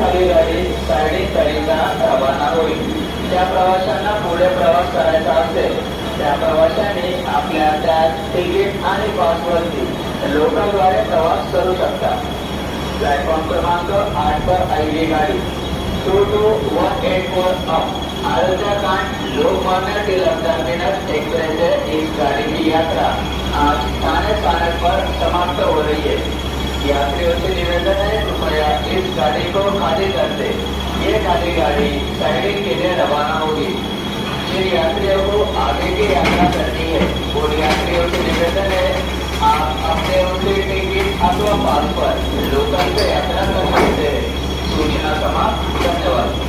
खाली गाडी सायडिंग करिता रवाना होईल. त्या प्रवाशांना पुढे प्रवास करायचा असेल त्या प्रवाशांनी आपल्या त्या तिकीट आणि पासवरती लोकलद्वारे प्रवास करू शकतात. प्लॅटफॉर्म क्रमांक 8 पर आएगी गाड़ी 22184 अप आरजा कांड लोकमान्य तिलक टर्मिनस एक्सप्रेस है. इस गाड़ी की यात्रा आज थाने स्थानक पर समाप्त हो रही है. यात्रियों से निवेदन है कृपया इस गाड़ी को खाली कर दे. ये खाली गाड़ी साइडिंग के लिए रवाना होगी. जिन यात्रियों को आगे की यात्रा करनी है उन यात्रियों से निवेदन है आप अपने उनसे टिकट अथवा पास पर लोकल से यात्रा कर सकते हैं. सूचना समाप्त. धन्यवाद.